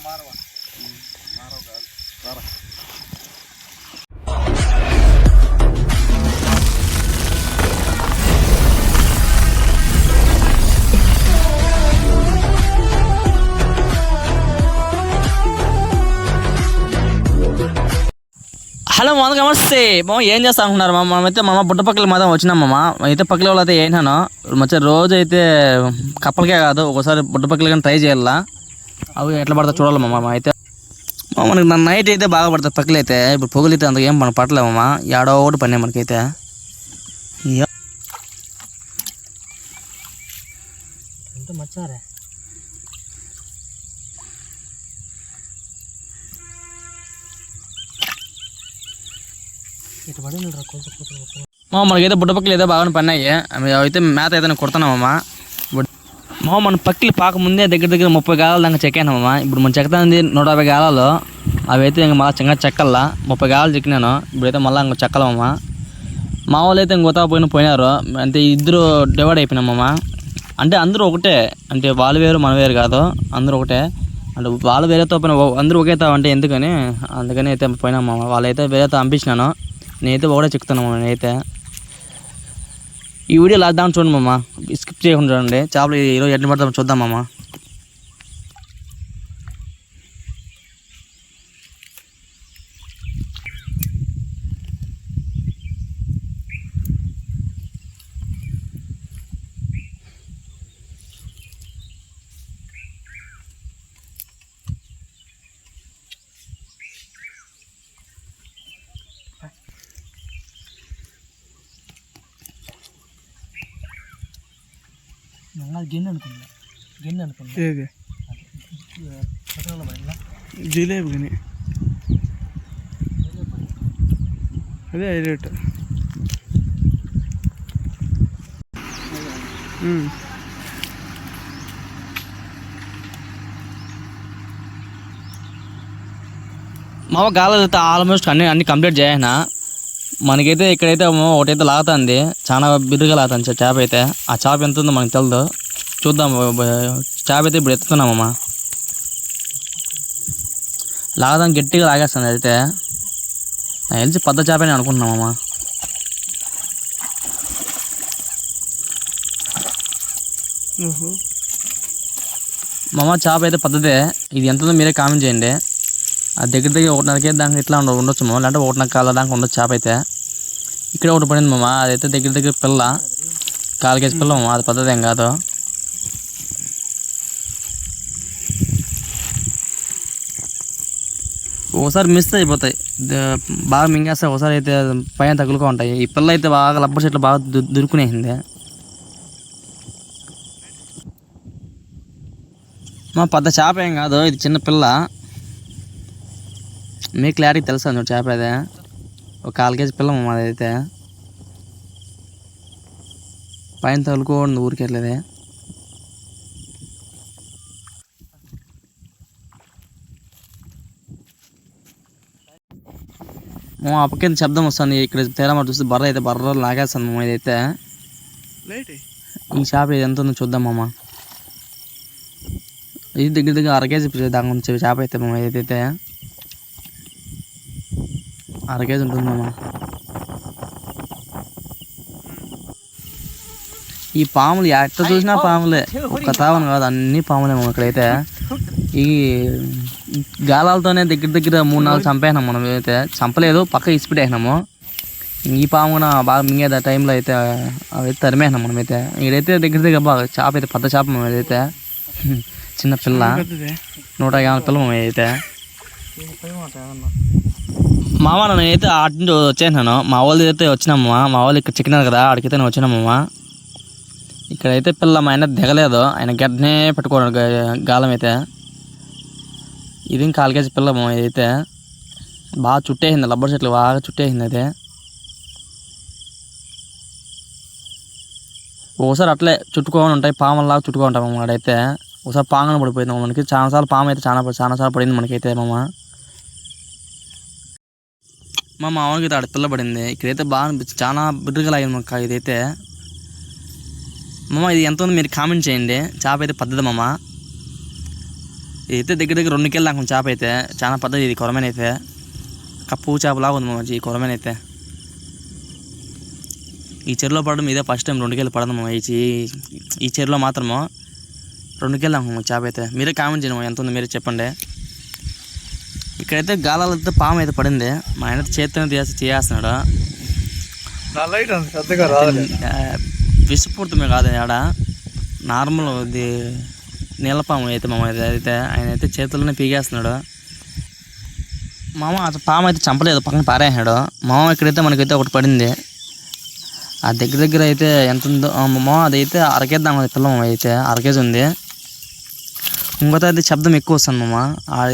Hello మామ, నమస్తే మామ. ఏం చేస్తా అనుకున్నారు మామ? మనమైతే మామ బుట్టపక్కల మాత్రం వచ్చినాం మామ. అయితే పక్కల వాళ్ళు అయితే ఏంటానో మంచిగా రోజు అయితే కప్పలకే కాదు, ఒకసారి బుట్టపక్కల కానీ ట్రై చేయాలా. అవి ఎట్లా పడతా చూడాలి మామ. అయితే మనకి మన నైట్ అయితే బాగా పడుతుంది పక్కలు అయితే. ఇప్పుడు పొగలు అయితే అంత ఏం మన పట్టలే మామ. ఏడో ఒకటి పడినాయి మనకైతే. ఎంత మచ్చారే మనకైతే బుట్టపక్కలు అయితే బాగానే పడినాయి. అయితే మేత అయితే కొడుతున్నామమ్మా. మన పక్కలు పాకముందే దగ్గర 30 గాలాల దాకా చెక్కానమ్మా. ఇప్పుడు మనం చెక్కతాంది 150 గాలాలు. అవి అయితే ఇంకా మళ్ళీ చెంగా చెక్కల్లా 30 గాలాలు చెక్కినాను. ఇప్పుడైతే మళ్ళీ ఇంకో చెక్కలమ్మా. మా వాళ్ళు అయితే ఇంకొత పోయినారు. అంటే ఇద్దరు డివైడ్ అయిపోయినామమ్మా. అంటే అందరూ ఒకటే, అంటే వాళ్ళు వేరు మన వేరు కాదు, అందరూ ఒకటే. అంటే వాళ్ళు వేరేతో పోయిన అందరూ ఒకేతా అంటే ఎందుకని అందుకని అయితే పోయినామమ్మా. వాళ్ళైతే వేరేతో పంపించినాను. నేనైతే ఒకటే చెప్తున్నాను. నేనైతే ఈ వీడియో లాస్ట్ దాకా చూడండి మామ, స్కిప్ చేయకుండా చూడండి. చేపలు ఈరోజు ఎట్లా పడతామో చూద్దాం మామ. గిన్నె అనుకున్నా జిలేబీ కానీ అదే హైలైట్. మామ గాలాలు అయితే ఆల్మోస్ట్ అన్ని కంప్లీట్ చేయనా. మనకైతే ఇక్కడైతే ఒకటైతే లాగుతుంది, చాలా బిర్రుగా లాగుతుంది చేప అయితే. ఆ చేప ఎంత ఉందో మనకు తెలియదు, చూద్దాం. చేప అయితే ఇప్పుడు ఎత్తుతున్నామమ్మా. లాగదాం గట్టిగా లాగేస్తుంది. అయితే నాకు తెలిసి పెద్ద చేపని అనుకుంటున్నామమ్మా. మామ చేప అయితే పెద్దదే. ఇది ఎంతుందో మీరే కామెంట్ చేయండి. అది దగ్గర 1.5 కేజీ దాకా ఇట్లా ఉండొచ్చు మామ, లేదంటే 1.5 కాళ్ళ దాకా ఉండొచ్చు చేప అయితే. ఇక్కడ ఒకటి పడింది మామ, అదైతే దగ్గర పిల్ల 1/4 కేజీ పిల్ల మామ. అది పెద్దదేం కాదు. ఒకసారి మిస్ అయిపోతాయి, బాగా మింగేస్తాయి. ఒకసారి అయితే పైన తగులుకో ఉంటాయి. ఈ పిల్ల అయితే బాగా రబ్బర్ చెట్లు బాగా దురుకునేసింది. మా పెద్ద చేప ఏం కాదు, ఇది చిన్న పిల్ల. మీకు క్లారిటీ తెలుసా చేప? అదే ఒక 1/4 కేజీ పిల్ల మామ. అదైతే పైన తగులుకోండి ఊరికెట్లేదే. ఆ పక్కన శబ్దం వస్తుంది. ఇక్కడ తేడా మాట చూస్తే బర్ర అయితే బర్ర లాగేస్తుంది మామ. ఇదైతే ఈ చేప ఇది ఎంత ఉందో చూద్దాం మామ. ఇది దగ్గర 1/2 కేజీ దాకా ఉంచే చేప అయితే మామ. ఇదైతే 1/2 కేజీ ఉంటుంది మామ. ఈ పాములు ఎట్లా చూసినా పాములే, ఒక్క తావని కాదు, అన్ని పాములే మనం. ఇక్కడైతే ఈ గాలాలతోనే దగ్గర 3-4 చంపేసినాం మనం. అయితే చంపలేదు, పక్క ఇసిపెట్టేసినాము. ఈ పామున బాగా మింగేది ఆ టైంలో అయితే అవి తరిమేసినాం మనం. అయితే ఇక్కడైతే దగ్గర బాగా చేప అయితే పెద్ద చేప మనం. అయితే చిన్న పిల్ల 150 పిల్ల మనం. అయితే మామ నేనైతే అటు నుంచి వచ్చేసినాను. మా వాళ్ళు అయితే వచ్చినామమ్మా. మా వాళ్ళు ఇక్కడ చిక్కినారు కదా, అడిగితే నేను వచ్చినామమ్మా. ఇక్కడైతే పిల్ల మా ఆయన దిగలేదు, ఆయన గడ్డనే పెట్టుకోవడం గాలం అయితే. ఇది 1/4 కేజీ పిల్ల మామ. ఇదైతే బాగా చుట్టేసింది, రబ్బర్ చెట్లు బాగా చుట్టేసింది. అయితే ఒకసారి అట్లే చుట్టుకోని ఉంటాయి, పాములాగా చుట్టుకో ఉంటాం మామ. అడైతే ఒకసారి పామున పడిపోయింది మనకి. చాలాసార్లు పాము అయితే చాలాసార్లు పడింది మనకైతే మామ. మా మామూలుగా అయితే ఆడ పిల్ల పడింది. ఇక్కడైతే బాగా అనిపించింది, చాలా బిడ్డగా లాగింది మాకు. ఇదైతే మామ ఇది ఎంత ఉంది మీరు కామెంట్ చేయండి. చేప అయితే పెద్దది మామ. ఇదైతే దగ్గర దగ్గర 2 కిలో దాకా చేప అయితే చాలా పెద్దది. ఇది కొరమైన అయితే కప్పు చేపలాగా ఉంది మామ. ఈ కొరమైన అయితే ఈ చెరువులో పడడం ఇదే ఫస్ట్ టైం. 2 కిలో పడదు మామ. ఈ చెరువులో మాత్రము 2 కిలో దాకా చేప అయితే. మీరే కామెంట్ చేయండి ఎంత ఉంది, మీరే చెప్పండి. ఇక్కడైతే గాలాలతో పాము అయితే పడింది. మా ఆయన చేతితో చేస్తున్నాడు. విసుపూర్తమే కాదు ఆడ, నార్మల్ ఇది నీళ్ళపాము అయితే మామ. అయితే ఆయన అయితే చేతుల్లోనే పీగేస్తున్నాడు మామ. పాము అయితే చంపలేదు, పక్కన పారేసాడు మామ. ఇక్కడైతే మనకైతే ఒకటి పడింది. ఆ దగ్గర దగ్గర అయితే ఎంత ఉందో మామ, అదైతే అరకేద్దాం పిల్ల మామ. అయితే అరకేజీ ఉంది. ఇంకొక అయితే శబ్దం ఎక్కువ వస్తుంది మామ.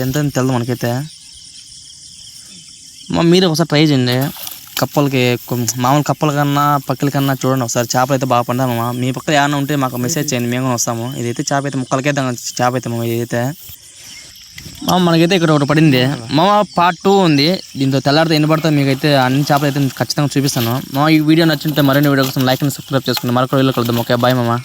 ఎంత తెలదు మనకైతే. మీరు ఒకసారి ట్రై చేయండి. కప్పలకి మామూలు కప్పల కన్నా పక్కల కన్నా చూడండి ఒకసారి. చేపలు అయితే బాగా పండా మామ. మీ పక్కన ఏమైనా ఉంటే మాకు మెసేజ్ చేయండి, మేము వస్తాము. ఇదైతే చేప అయితే ముక్కలకే చేప అయితే మామ. ఇదైతే మామ మనకైతే ఇక్కడ ఒకటి పడింది మామ. పార్ట్ 2 ఉంది. దీంతో తెల్లారితే ఎన్ని పడితే మీకైతే అన్ని చేపలు అయితే ఖచ్చితంగా చూపిస్తాను మామ. ఈ వీడియో నచ్చింటే మరిన్ని వీడియో కోసం లైక్ అండ్ సబ్స్క్రైబ్ చేసుకోండి. మరొక వీడియోలో కలుద్దాం. ఓకే బాయ్ మామ.